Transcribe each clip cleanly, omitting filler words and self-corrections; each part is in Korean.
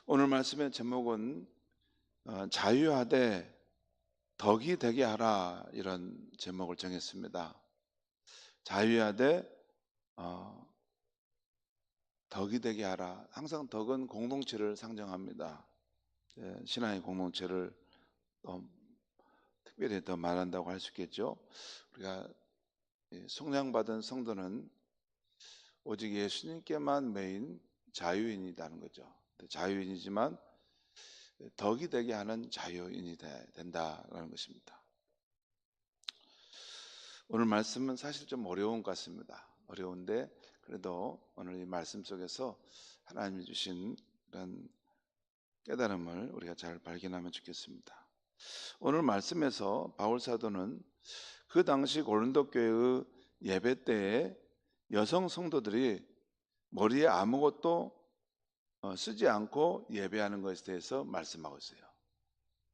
오늘 말씀의 제목은 자유하되 덕이 되게 하라, 이런 제목을 정했습니다. 자유하되 덕이 되게 하라. 항상 덕은 공동체를 상징합니다. 신앙의 공동체를 특별히 더 말한다고 할 수 있겠죠. 우리가 속량받은 성도는 오직 예수님께만 매인 자유인이라는 거죠. 자유인이지만 덕이 되게 하는 자유인이 된다라는 것입니다. 오늘 말씀은 사실 좀 어려운 것 같습니다. 어려운데 그래도 오늘 이 말씀 속에서 하나님이 주신 그런 깨달음을 우리가 잘 발견하면 좋겠습니다. 오늘 말씀에서 바울 사도는 그 당시 고린도 교회의 예배 때에 여성 성도들이 머리에 아무것도 쓰지 않고 예배하는 것에 대해서 말씀하고 있어요.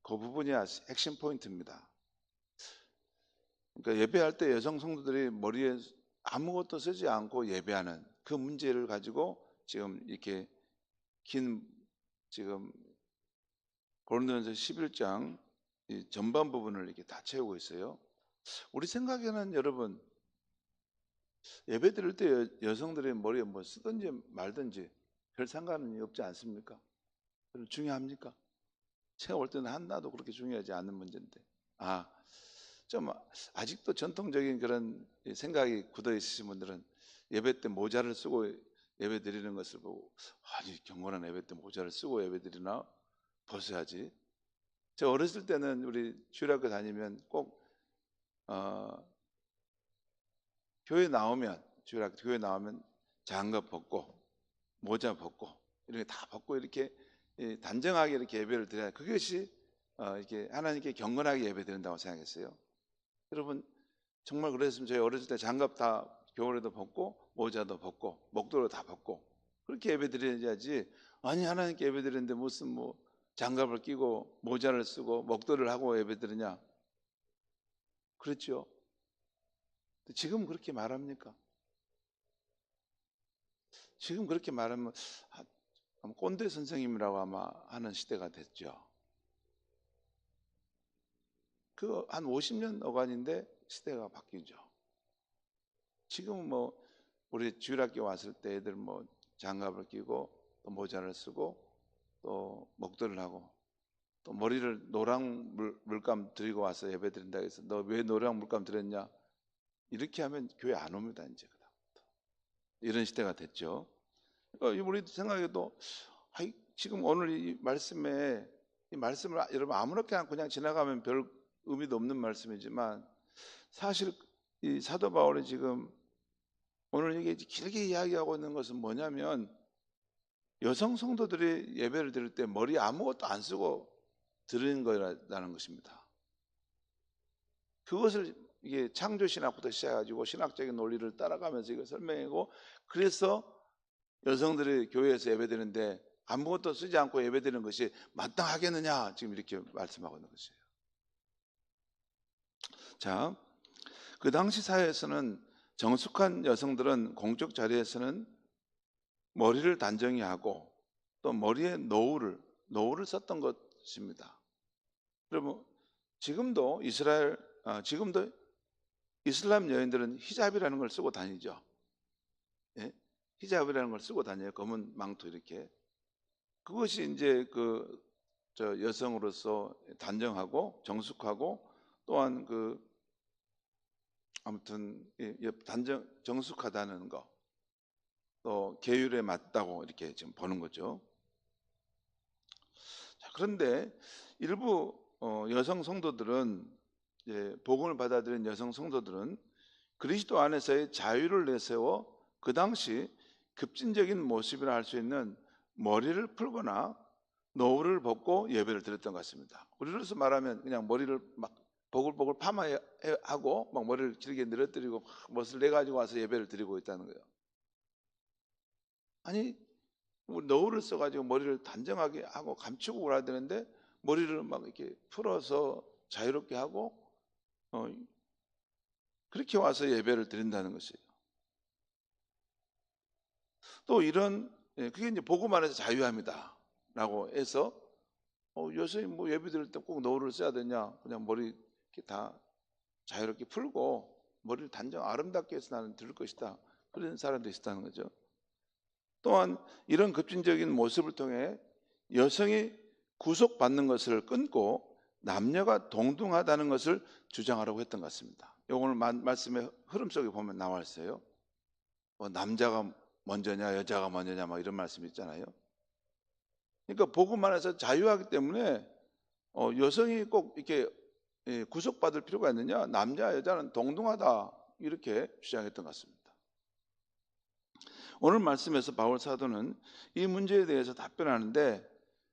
그 부분이 핵심 포인트입니다. 그러니까 예배할 때 여성 성도들이 머리에 아무것도 쓰지 않고 예배하는 그 문제를 가지고 지금 이렇게 긴 지금 고린도전서 11장 이 전반 부분을 이렇게 다 채우고 있어요. 우리 생각에는 여러분, 예배 드릴 때 여성들의 머리에 뭐 쓰든지 말든지 별 상관이 없지 않습니까? 중요합니까? 제가 볼 때는 하나도 그렇게 중요하지 않는 문제인데, 좀 아직도 전통적인 그런 생각이 굳어 있으신 분들은 예배 때 모자를 쓰고 예배 드리는 것을 보고, 아니 경건한 예배 때 모자를 쓰고 예배 드리나, 벗어야지. 제가 어렸을 때는 우리 주일학교 다니면 꼭 주일학교 교회 나오면 장갑 벗고 모자 벗고 이렇게 다 벗고 이렇게 단정하게 이렇게 예배를 드려야, 그것이 이렇게 하나님께 경건하게 예배 드린다고 생각했어요. 여러분, 정말 그랬으면 저희 어렸을 때 장갑 다 겨울에도 벗고 모자도 벗고 목도를 다 벗고 그렇게 예배 드려야지, 아니 하나님께 예배 드리는데 무슨 뭐 장갑을 끼고 모자를 쓰고 목도를 하고 예배 드리냐, 그랬죠. 지금 그렇게 말합니까? 지금 그렇게 말하면 꼰대 선생님이라고 아마 하는 시대가 됐죠. 그 한 50년 어간인데 시대가 바뀌죠. 지금 뭐 우리 주일학교 왔을 때 애들 뭐 장갑을 끼고 또 모자를 쓰고 또 목도를 하고 또 머리를 노랑 물감 들이고 와서 예배 드린다 해서 너 왜 노랑 물감 들였냐, 이렇게 하면 교회 안 옵니다. 이제 그다음부터 이런 시대가 됐죠. 우리 생각에도 지금 오늘 이 말씀을 여러분 아무렇게나 그냥 지나가면 별 의미도 없는 말씀이지만, 사실 이 사도 바울이 지금 오늘 이게 길게 이야기하고 있는 것은 뭐냐면, 여성 성도들이 예배를 드릴 때 머리 아무것도 안 쓰고 드리는 거라는 것입니다. 그것을 이게 창조 신학부터 시작해가지고 신학적인 논리를 따라가면서 이걸 설명하고, 그래서 여성들이 교회에서 예배드리는데 아무것도 쓰지 않고 예배드리는 것이 마땅하겠느냐, 지금 이렇게 말씀하고 있는 것이에요. 자, 그 당시 사회에서는 정숙한 여성들은 공적 자리에서는 머리를 단정히 하고 또 머리에 노을을 썼던 것입니다. 여러분, 지금도 이슬람 여인들은 히잡이라는 걸 쓰고 다니죠. 예? 히잡이라는 걸 쓰고 다녀요. 검은 망토 이렇게. 그것이 이제 여성으로서 단정하고 정숙하고, 또한 아무튼 정숙하다는 거, 또 계율에 맞다고 이렇게 지금 보는 거죠. 자, 그런데 일부 여성 성도들은, 복음을 받아들인 여성 성도들은 그리스도 안에서의 자유를 내세워 그 당시 급진적인 모습이라 할 수 있는 머리를 풀거나 노을을 벗고 예배를 드렸던 것 같습니다. 우리로서 말하면 그냥 머리를 막 보글보글 파마하고 막 머리를 길게 늘어뜨리고 막 멋을 내가지고 와서 예배를 드리고 있다는 거예요. 아니, 노을을 써가지고 머리를 단정하게 하고 감추고 오라 되는데 머리를 막 이렇게 풀어서 자유롭게 하고 그렇게 와서 예배를 드린다는 것이에요. 또 그게 이제 복음 안에서 자유합니다. 라고 해서 여성이 뭐 예배 드릴 때 꼭 노을을 써야 되냐, 그냥 머리 이렇게 다 자유롭게 풀고 머리를 단정 아름답게 해서 나는 들을 것이다, 그런 사람도 있었다는 거죠. 또한 이런 급진적인 모습을 통해 여성이 구속받는 것을 끊고 남녀가 동등하다는 것을 주장하라고 했던 것 같습니다. 오늘 말씀의 흐름 속에 보면 나와 있어요. 남자가 먼저냐 여자가 먼저냐 막 이런 말씀이 있잖아요. 그러니까 복음 안에서 자유하기 때문에 여성이 꼭 이렇게 구속받을 필요가 있느냐, 남자 여자는 동등하다, 이렇게 주장했던 것 같습니다. 오늘 말씀에서 바울 사도는 이 문제에 대해서 답변하는데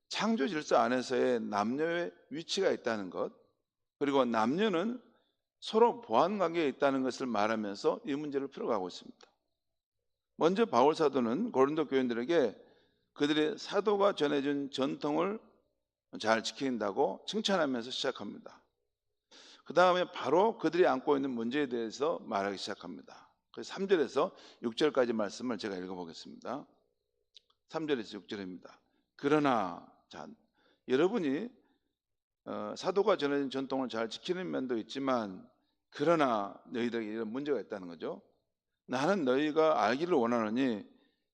창조 질서 안에서의 남녀의 위치가 있다는 것, 그리고 남녀는 서로 보완 관계에 있다는 것을 말하면서 이 문제를 풀어가고 있습니다. 먼저 바울 사도는 고린도 교인들에게 그들의 사도가 전해준 전통을 잘 지킨다고 칭찬하면서 시작합니다. 그 다음에 바로 그들이 안고 있는 문제에 대해서 말하기 시작합니다. 그래서 3절에서 6절까지 말씀을 제가 읽어보겠습니다. 3절에서 6절입니다. 그러나 여러분이 사도가 전해진 전통을 잘 지키는 면도 있지만 그러나 너희들에게 이런 문제가 있다는 거죠. 나는 너희가 알기를 원하노니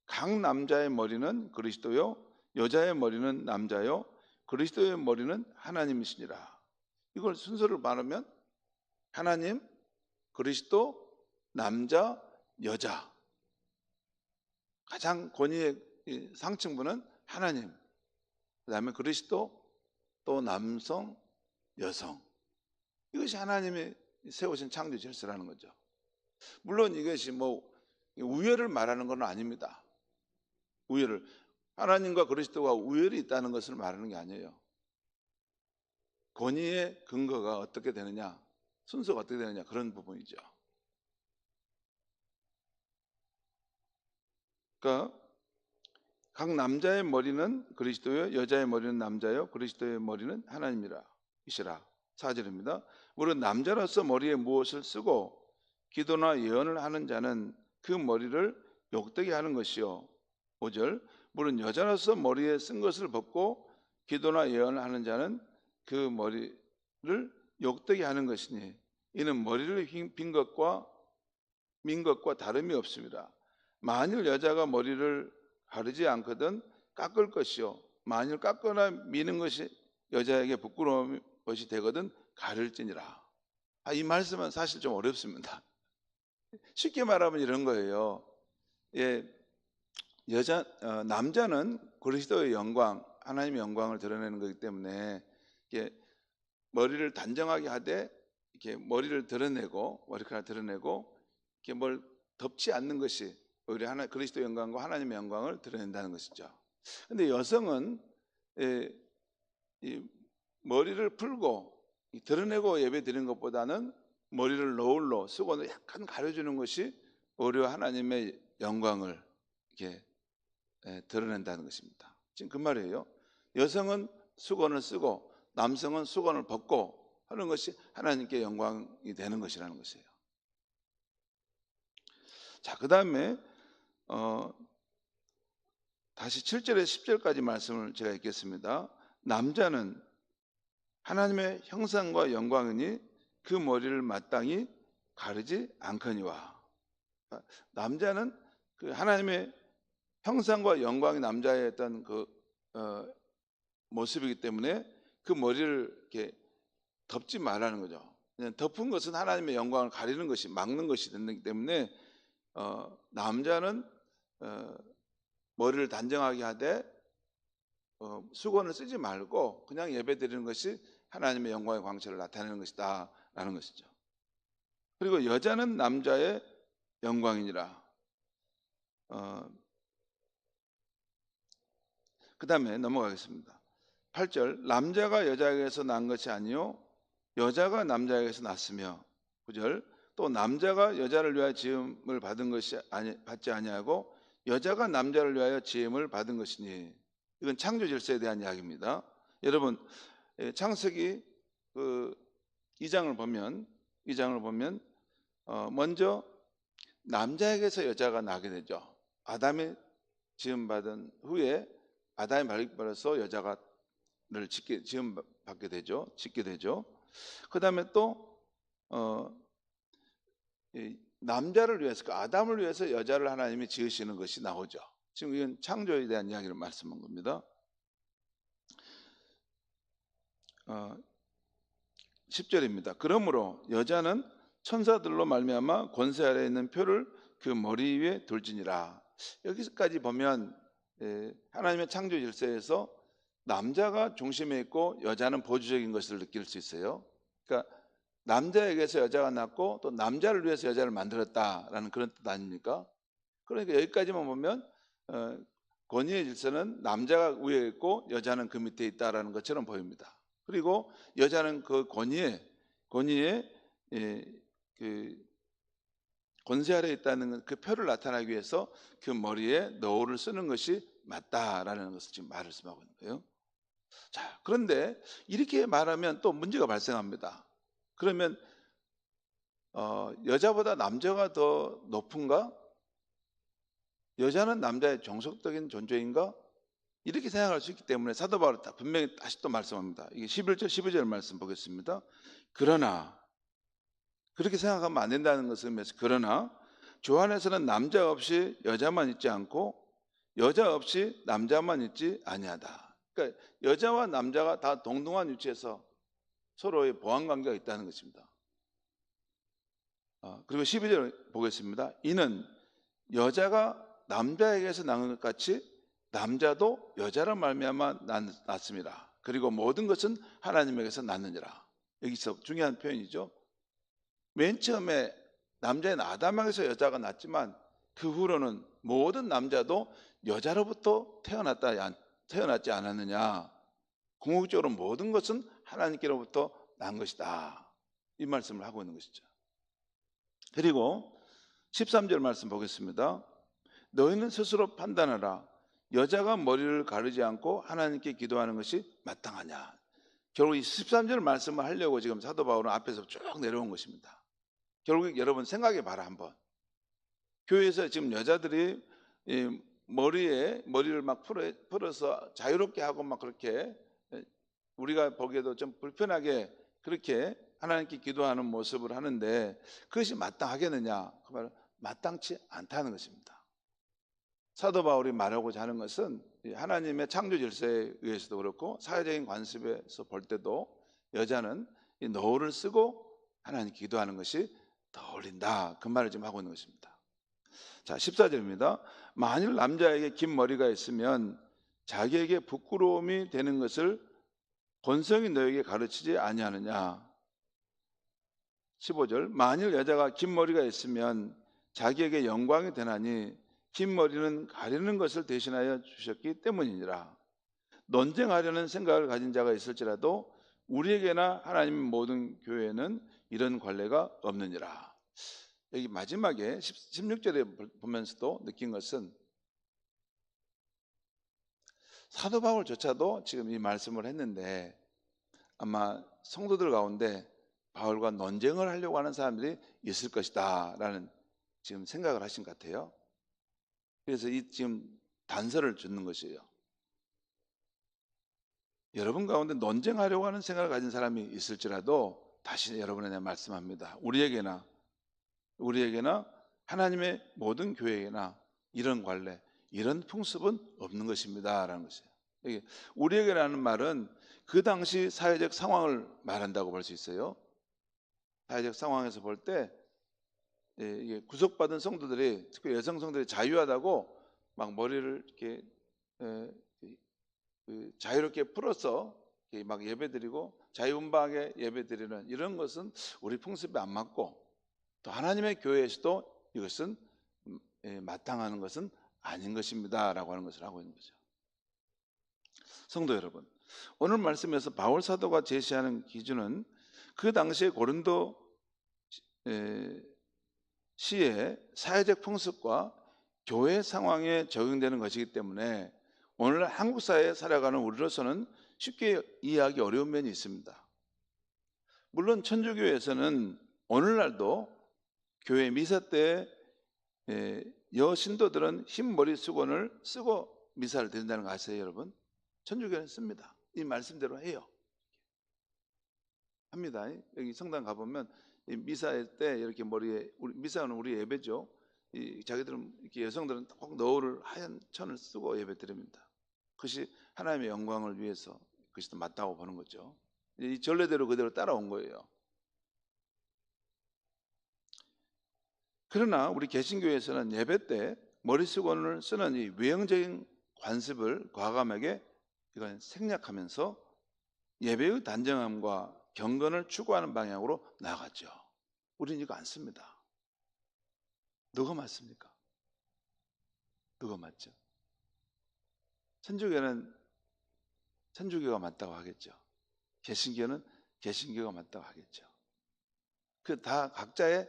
각 남자의 머리는 그리스도요 여자의 머리는 남자요 그리스도의 머리는 하나님이시니라. 이걸 순서를 말하면 하나님, 그리스도, 남자, 여자. 가장 권위의 상층부는 하나님, 그 다음에 그리스도, 또 남성, 여성. 이것이 하나님이 세우신 창조 질서라는 거죠. 물론 이것이 뭐 우열을 말하는 건 아닙니다. 우열을, 하나님과 그리스도가 우열이 있다는 것을 말하는 게 아니에요. 권위의 근거가 어떻게 되느냐, 순서가 어떻게 되느냐, 그런 부분이죠. 그러니까 각 남자의 머리는 그리스도요 여자의 머리는 남자요 그리스도의 머리는 하나님이라 이시라. 4절입니다. 물론 남자로서 머리에 무엇을 쓰고 기도나 예언을 하는 자는 그 머리를 욕되게 하는 것이요. 5절 물론 여자로서 머리에 쓴 것을 벗고 기도나 예언을 하는 자는 그 머리를 욕되게 하는 것이니 이는 머리를 빈 것과 민 것과 다름이 없습니다. 만일 여자가 머리를 가르지 않거든 깎을 것이요 만일 깎거나 미는 것이 여자에게 부끄러운 것이 되거든 가를지니라. 이 말씀은 사실 좀 어렵습니다. 쉽게 말하면 이런 거예요. 남자는 그리스도의 영광, 하나님의 영광을 드러내는 거기 때문에 머리를 단정하게 하되 이렇게 머리를 드러내고 머리카락을 드러내고 이렇게 뭘 덮지 않는 것이 우리 그리스도의 영광과 하나님의 영광을 드러낸다는 것이죠. 그런데 여성은 이 머리를 풀고 드러내고 예배 드리는 것보다는 머리를 노을로 수건으로 약간 가려주는 것이 오히려 하나님의 영광을 이렇게 드러낸다는 것입니다. 지금 그 말이에요. 여성은 수건을 쓰고 남성은 수건을 벗고 하는 것이 하나님께 영광이 되는 것이라는 것이에요. 자, 그 다음에 다시 7절에서 10절까지 말씀을 제가 읽겠습니다. 남자는 하나님의 형상과 영광이니 그 머리를 마땅히 가르지 않거니와. 남자는 그 하나님의 형상과 영광이 남자의 어떤 그 모습이기 때문에 그 머리를 이렇게 덮지 말라는 거죠. 그냥 덮은 것은 하나님의 영광을 가리는 것이, 막는 것이 되기 때문에 남자는 머리를 단정하게 하되 수건을 쓰지 말고 그냥 예배 드리는 것이 하나님의 영광의 광채를 나타내는 것이다 라는 것이죠. 그리고 여자는 남자의 영광이니라. 그 다음에 넘어가겠습니다. 8절 남자가 여자에게서 난 것이 아니요 여자가 남자에게서 났으며 9절 또 남자가 여자를 위하여 지음을 받은 것이 받지 아니하고 여자가 남자를 위하여 지음을 받은 것이니. 이건 창조 질서에 대한 이야기입니다. 여러분 창세기 그 2장을 보면 먼저 남자에게서 여자가 나게 되죠. 아담이 지음 받은 후에 아담이 발버려서 여자가 를 지금 받게 되죠. 짓게 되죠. 그다음에 또 남자를 위해서, 그 아담을 위해서 여자를 하나님이 지으시는 것이 나오죠. 지금 이건 창조에 대한 이야기를 말씀한 겁니다. 10절입니다. 그러므로 여자는 천사들로 말미암아 권세 아래에 있는 표를 그 머리 위에 둘지니라. 여기까지 보면 하나님의 창조 질서에서 남자가 중심에 있고 여자는 보조적인 것을 느낄 수 있어요. 그러니까 남자에게서 여자가 났고 또 남자를 위해서 여자를 만들었다라는 그런 뜻 아닙니까? 그러니까 여기까지만 보면 권위의 질서는 남자가 위에 있고 여자는 그 밑에 있다라는 것처럼 보입니다. 그리고 여자는 그 권위에 그 권세 아래에 있다는 그 표를 나타내기 위해서 그 머리에 너울을 쓰는 것이 맞다라는 것을 지금 말씀하고 있는 거예요. 자, 그런데 이렇게 말하면 또 문제가 발생합니다. 그러면 여자보다 남자가 더 높은가? 여자는 남자의 종속적인 존재인가? 이렇게 생각할 수 있기 때문에 사도 바울은 분명히 다시 또 말씀합니다. 이게 11절, 12절 말씀 보겠습니다. 그러나 그렇게 생각하면 안 된다는 것을 의미해서, 그러나 주 안에서는 남자 없이 여자만 있지 않고 여자 없이 남자만 있지 아니하다. 그러니까 여자와 남자가 다 동등한 위치에서 서로의 보완 관계가 있다는 것입니다. 그리고 12절 보겠습니다. 이는 여자가 남자에게서 낳은 것 같이 남자도 여자로 말미암아 낳습니다. 그리고 모든 것은 하나님에게서 낳느니라. 여기서 중요한 표현이죠. 맨 처음에 남자인 아담에게서 여자가 낳았지만 그 후로는 모든 남자도 여자로부터 태어났지 않았느냐. 궁극적으로 모든 것은 하나님께로부터 난 것이다. 이 말씀을 하고 있는 것이죠. 그리고 13절 말씀 보겠습니다. 너희는 스스로 판단하라. 여자가 머리를 가르지 않고 하나님께 기도하는 것이 마땅하냐. 결국 이 13절 말씀을 하려고 지금 사도 바울은 앞에서 쭉 내려온 것입니다. 결국 여러분 생각해 봐라 한번. 교회에서 지금 여자들이 머리를 막 풀어서 자유롭게 하고 막 그렇게 우리가 보기에도 좀 불편하게 그렇게 하나님께 기도하는 모습을 하는데 그것이 마땅하겠느냐? 그 말은 마땅치 않다는 것입니다. 사도 바울이 말하고자 하는 것은 하나님의 창조 질서에 의해서도 그렇고 사회적인 관습에서 볼 때도 여자는 이 너울을 쓰고 하나님 기도하는 것이 더 어울린다. 그 말을 지금 하고 있는 것입니다. 자, 14절입니다. 만일 남자에게 긴 머리가 있으면 자기에게 부끄러움이 되는 것을 본성이 너에게 가르치지 아니하느냐. 15절. 만일 여자가 긴 머리가 있으면 자기에게 영광이 되나니 긴 머리는 가리는 것을 대신하여 주셨기 때문이니라. 논쟁하려는 생각을 가진 자가 있을지라도 우리에게나 하나님 모든 교회에는 이런 관례가 없느니라. 여기 마지막에 16절에 보면서도 느낀 것은 사도 바울조차도 지금 이 말씀을 했는데 아마 성도들 가운데 바울과 논쟁을 하려고 하는 사람들이 있을 것이다 라는 지금 생각을 하신 것 같아요. 그래서 이 지금 단서를 주는 것이에요. 여러분 가운데 논쟁하려고 하는 생각을 가진 사람이 있을지라도 다시 여러분에게 말씀합니다. 우리에게나 하나님의 모든 교회에나 이런 관례, 이런 풍습은 없는 것입니다 라는 것이에요. 우리에게라는 말은 그 당시 사회적 상황을 말한다고 볼 수 있어요. 사회적 상황에서 볼 때 구속받은 성도들이, 특히 여성 성도들이 자유하다고 막 머리를 이렇게 자유롭게 풀어서 막 예배드리고 자유분방하게 예배드리는 이런 것은 우리 풍습에 안 맞고 또 하나님의 교회에서도 이것은 마땅한 것은 아닌 것입니다 라고 하는 것을 하고 있는 거죠. 성도 여러분, 오늘 말씀에서 바울 사도가 제시하는 기준은 그 당시에 고린도 시의 사회적 풍습과 교회 상황에 적용되는 것이기 때문에 오늘 한국 사회에 살아가는 우리로서는 쉽게 이해하기 어려운 면이 있습니다. 물론 천주교에서는 오늘날도 교회 미사 때 여신도들은 흰 머리 수건을 쓰고 미사를 드린다는 거 아세요, 여러분? 천주교는 씁니다. 이 말씀대로 해요. 합니다. 여기 성당 가보면 이 미사일 때 이렇게 머리에, 미사는 우리 예배죠. 자기들은 이렇게 여성들은 꼭 너울을 하얀 천을 쓰고 예배 드립니다. 그것이 하나님의 영광을 위해서 그것이 맞다고 보는 거죠. 이 전례대로 그대로 따라온 거예요. 그러나 우리 개신교에서는 예배 때 머리수건을 쓰는 이 외형적인 관습을 과감하게 이건 생략하면서 예배의 단정함과 경건을 추구하는 방향으로 나아갔죠. 우리는 이거 안 씁니다. 누가 맞습니까? 누가 맞죠? 천주교는 천주교가 맞다고 하겠죠. 개신교는 개신교가 맞다고 하겠죠. 그 다 각자의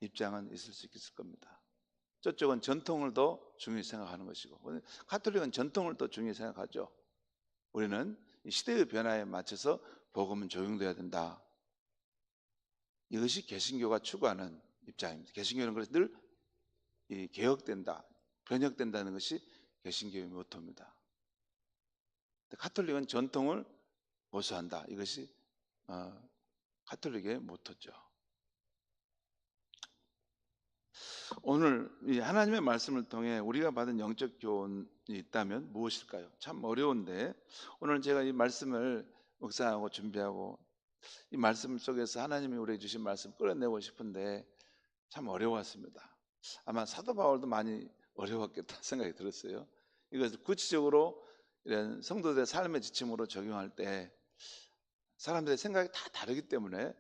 입장은 있을 수 있을 겁니다. 저쪽은 전통을 더 중요히 생각하는 것이고, 가톨릭은 전통을 더 중요히 생각하죠. 우리는 시대의 변화에 맞춰서 복음은 적용돼야 된다. 이것이 개신교가 추구하는 입장입니다. 개신교는 그래서 늘 개혁된다, 변혁된다는 것이 개신교의 모토입니다. 가톨릭은 전통을 고수한다. 이것이 가톨릭의 모토죠. 오늘 이 하나님의 말씀을 통해 우리가 받은 영적 교훈이 있다면 무엇일까요? 참 어려운데 오늘 제가 이 말씀을 묵상하고 준비하고 이 말씀 속에서 하나님이 우리에게 주신 말씀 끌어내고 싶은데 참 어려웠습니다. 아마 사도 바울도 많이 어려웠겠다 생각이 들었어요. 이것을 구체적으로 이런 성도들의 삶의 지침으로 적용할 때 사람들의 생각이 다 다르기 때문에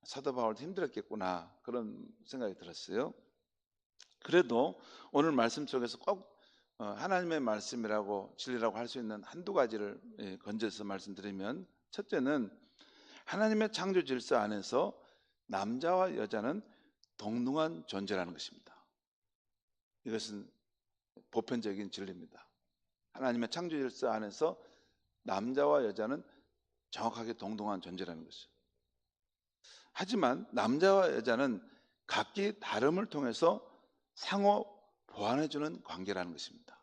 사도 바울도 힘들었겠구나 그런 생각이 들었어요. 그래도 오늘 말씀 속에서 꼭 하나님의 말씀이라고 진리라고 할 수 있는 한두 가지를 건져서 말씀드리면, 첫째는 하나님의 창조 질서 안에서 남자와 여자는 동등한 존재라는 것입니다. 이것은 보편적인 진리입니다. 하나님의 창조 질서 안에서 남자와 여자는 정확하게 동등한 존재라는 것이죠. 하지만 남자와 여자는 각기 다름을 통해서 상호 보완해주는 관계라는 것입니다.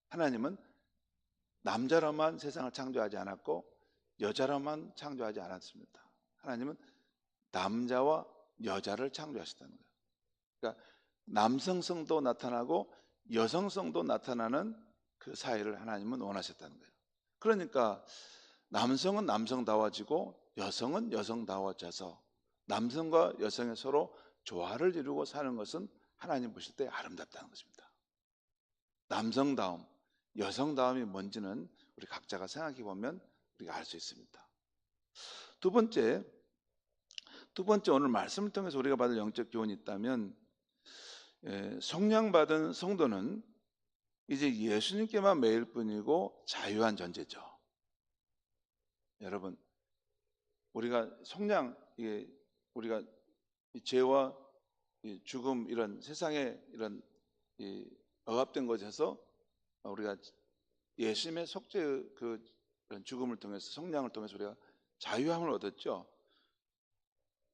하나님은 남자로만 세상을 창조하지 않았고 여자로만 창조하지 않았습니다. 하나님은 남자와 여자를 창조하셨다는 거예요. 그러니까 남성성도 나타나고 여성성도 나타나는 그 사이를 하나님은 원하셨다는 거예요. 그러니까 남성은 남성다워지고 여성은 여성다워져서 남성과 여성이 서로 조화를 이루고 사는 것은 하나님 보실 때 아름답다는 것입니다. 남성다움, 여성다움이 뭔지는 우리 각자가 생각해 보면 우리가 알 수 있습니다. 두 번째 오늘 말씀을 통해서 우리가 받을 영적 교훈이 있다면, 성령받은 성도는 이제 예수님께만 매일 뿐이고 자유한 존재죠. 여러분, 우리가 성령, 우리가 죄와 죽음, 이런 세상의 이런 억압된 것에서 우리가 예수님의 속죄의 그런 죽음을 통해서, 성령을 통해서 우리가 자유함을 얻었죠.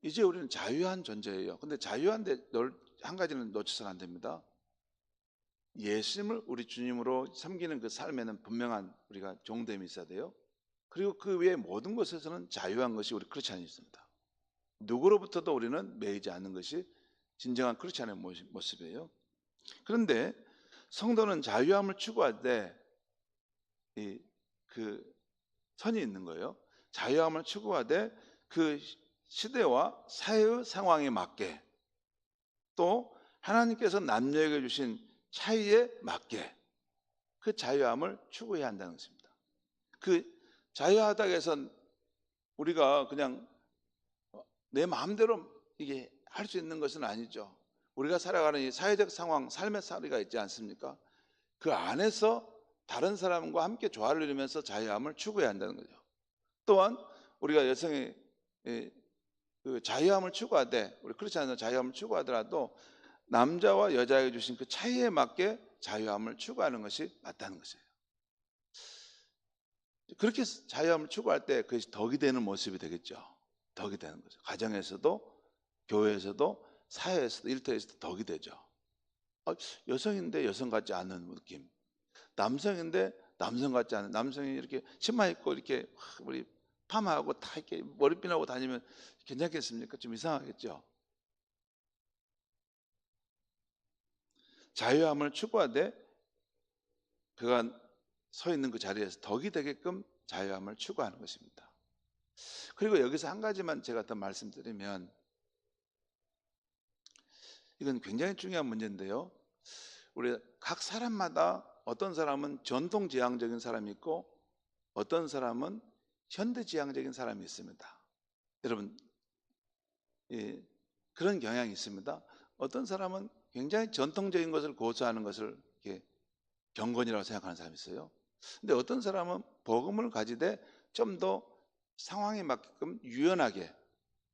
이제 우리는 자유한 존재예요. 근데 자유한데 한 가지는 놓쳐서는 안 됩니다. 예수님을 우리 주님으로 섬기는 그 삶에는 분명한 우리가 종됨이 있어야 돼요. 그리고 그 외의 모든 것에서는 자유한 것이 우리 크리스찬이 있습니다. 누구로부터도 우리는 매이지 않는 것이 진정한 크리스찬의 모습이에요. 그런데 성도는 자유함을 추구할 때 그 선이 있는 거예요. 자유함을 추구하되 그 시대와 사회의 상황에 맞게, 또 하나님께서 남녀에게 주신 차이에 맞게 그 자유함을 추구해야 한다는 것입니다. 그 자유하다고 해서 우리가 그냥 내 마음대로 이게 할 수 있는 것은 아니죠. 우리가 살아가는 이 사회적 상황, 삶의 사리가 있지 않습니까? 그 안에서 다른 사람과 함께 조화를 이루면서 자유함을 추구해야 한다는 거죠. 또한 우리가 여성의 그 자유함을 추구하되, 우리 크리스찬은 자유함을 추구하더라도 남자와 여자에게 주신 그 차이에 맞게 자유함을 추구하는 것이 맞다는 것이에요. 그렇게 자유함을 추구할 때 그것이 덕이 되는 모습이 되겠죠. 덕이 되는 거죠. 가정에서도, 교회에서도, 사회에서도, 일터에서도 덕이 되죠. 여성인데 여성 같지 않은 느낌, 남성인데 남성 같지 않은, 남성이 이렇게 치마 입고 이렇게 우리 파마하고 다 이렇게 머리핀하고 다니면 괜찮겠습니까? 좀 이상하겠죠. 자유함을 추구하되 그가 서 있는 그 자리에서 덕이 되게끔 자유함을 추구하는 것입니다. 그리고 여기서 한 가지만 제가 더 말씀드리면, 이건 굉장히 중요한 문제인데요. 우리 각 사람마다 어떤 사람은 전통지향적인 사람이 있고 어떤 사람은 현대지향적인 사람이 있습니다. 여러분, 예, 그런 경향이 있습니다. 어떤 사람은 굉장히 전통적인 것을 고수하는 것을 이렇게 경건이라고 생각하는 사람이 있어요. 근데 어떤 사람은 복음을 가지되 좀 더 상황에 맞게끔 유연하게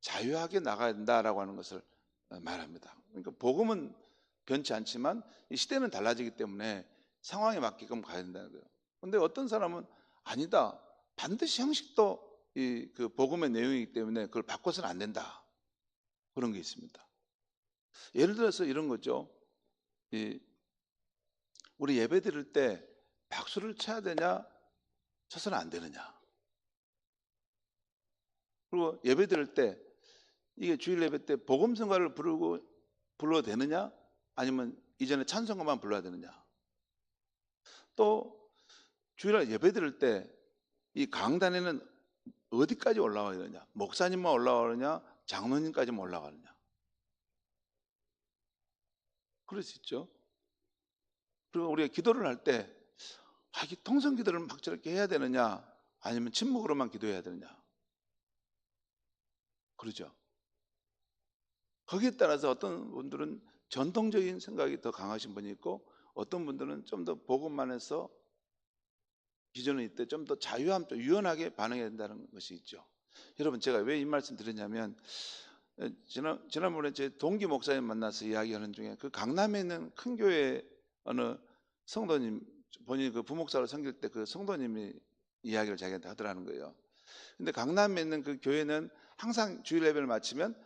자유하게 나가야 된다라고 하는 것을 말합니다. 그러니까 복음은 변치 않지만 이 시대는 달라지기 때문에 상황에 맞게끔 가야 된다는 거예요. 근데 어떤 사람은 아니다, 반드시 형식도 그 복음의 내용이기 때문에 그걸 바꿔서는 안 된다, 그런 게 있습니다. 예를 들어서 이런 거죠. 우리 예배 드릴 때 박수를 쳐야 되냐, 쳐서는 안 되느냐. 그리고 예배 드릴 때 이게 주일 예배 때 복음성가를 불러도 되느냐, 아니면 이전에 찬송가만 불러야 되느냐. 또 주일날 예배 드릴 때 이 강단에는 어디까지 올라와야 되느냐, 목사님만 올라가느냐, 장로님까지만 올라가느냐. 그럴 수 있죠. 그리고 우리가 기도를 할 때 통성 기도를 막 저렇게 해야 되느냐, 아니면 침묵으로만 기도해야 되느냐. 그러죠. 거기에 따라서 어떤 분들은 전통적인 생각이 더 강하신 분이 있고 어떤 분들은 좀 더 복음만 해서 기존에 있대 좀 더 자유함, 좀 유연하게 반응해야 된다는 것이 있죠. 여러분, 제가 왜 이 말씀 드렸냐면, 지난번에 제 동기 목사님 만나서 이야기하는 중에 그 강남에 있는 큰 교회 어느 성도님, 본인이 그 부목사로 섬길 때 그 성도님이 이야기를 자기한테 하더라는 거예요. 근데 강남에 있는 그 교회는 항상 주일 예배를 마치면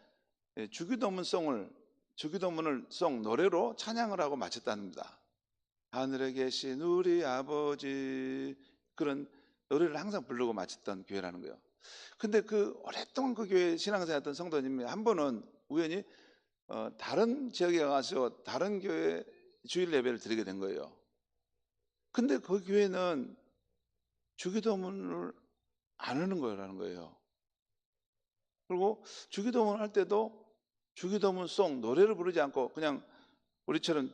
주기도문을 노래로 찬양을 하고 마쳤답니다. 하늘에 계신 우리 아버지, 그런 노래를 항상 부르고 마쳤던 교회라는 거예요. 근데 그 오랫동안 그 교회 신앙생활했던 성도님이 한 번은 우연히 다른 지역에 가서 다른 교회 주일 예배를 드리게 된 거예요. 근데 그 교회는 주기도문을 안 하는 거라는 거예요. 그리고 주기도문 할 때도 주기도문송 노래를 부르지 않고 그냥 우리처럼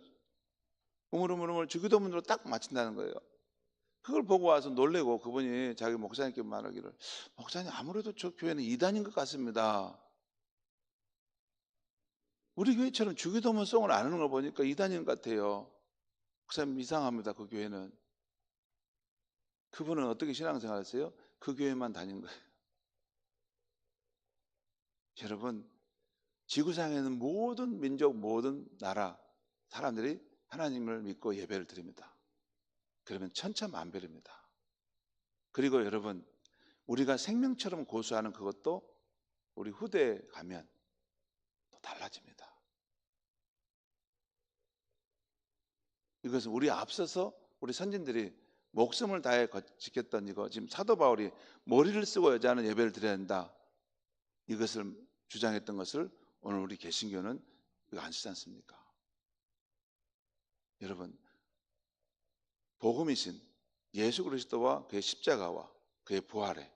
우물우물우물 주기도문으로 딱 마친다는 거예요. 그걸 보고 와서 놀래고 그분이 자기 목사님께 말하기를, 목사님, 아무래도 저 교회는 이단인 것 같습니다. 우리 교회처럼 주기도문송을 안 하는 걸 보니까 이단인 것 같아요. 목사님, 이상합니다. 그 교회는. 그분은 어떻게 신앙생활 했어요? 그 교회만 다닌 거예요. 여러분, 지구상에는 모든 민족, 모든 나라 사람들이 하나님을 믿고 예배를 드립니다. 그러면 천차만별입니다. 그리고 여러분, 우리가 생명처럼 고수하는 그것도 우리 후대에 가면 또 달라집니다. 이것은 우리 앞서서 우리 선진들이 목숨을 다해 지켰던 이거, 지금 사도 바울이 머리를 쓰고 여자는 예배를 드려야 한다, 이것을 주장했던 것을 오늘 우리 개신교는 이거 안 쓰지 않습니까? 여러분, 복음이신 예수 그리스도와 그의 십자가와 그의 부활에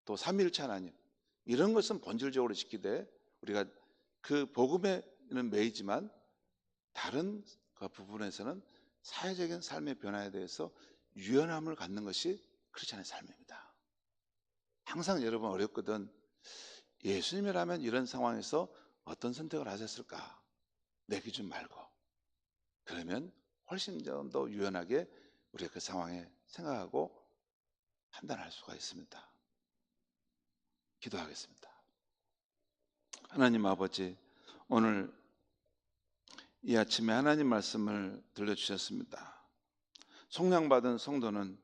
또 삼위일체 하나님, 이런 것은 본질적으로 지키되 우리가 그 복음에는 매이지만 다른 그 부분에서는 사회적인 삶의 변화에 대해서 유연함을 갖는 것이 크리스찬의 삶입니다. 항상 여러분 어렵거든, 예수님이라면 이런 상황에서 어떤 선택을 하셨을까? 내 기준 말고. 그러면 훨씬 더 유연하게 우리가 그 상황에 생각하고 판단할 수가 있습니다. 기도하겠습니다. 하나님 아버지, 오늘 이 아침에 하나님 말씀을 들려주셨습니다. 속량받은 성도는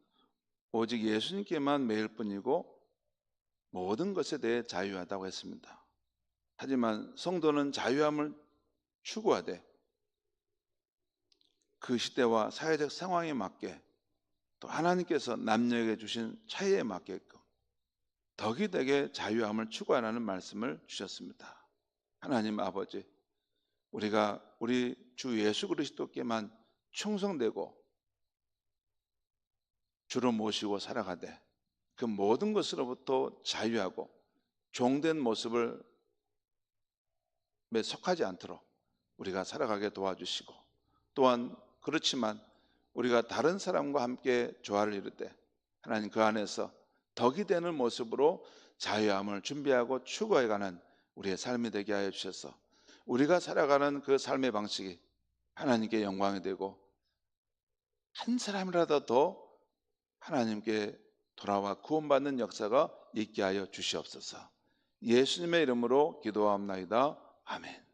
오직 예수님께만 매일 뿐이고 모든 것에 대해 자유하다고 했습니다. 하지만 성도는 자유함을 추구하되 그 시대와 사회적 상황에 맞게 또 하나님께서 남녀에게 주신 차이에 맞게끔 덕이 되게 자유함을 추구하라는 말씀을 주셨습니다. 하나님 아버지, 우리가 우리 주 예수 그리스도께만 충성되고 주로 모시고 살아가되 그 모든 것으로부터 자유하고 종된 모습을 속하지 않도록 우리가 살아가게 도와주시고, 또한 그렇지만 우리가 다른 사람과 함께 조화를 이룰 때 하나님 그 안에서 덕이 되는 모습으로 자유함을 준비하고 추구해가는 우리의 삶이 되게 하여 주셔서 우리가 살아가는 그 삶의 방식이 하나님께 영광이 되고 한 사람이라도 더 하나님께 돌아와 구원받는 역사가 있게 하여 주시옵소서. 예수님의 이름으로 기도하옵나이다. 아멘.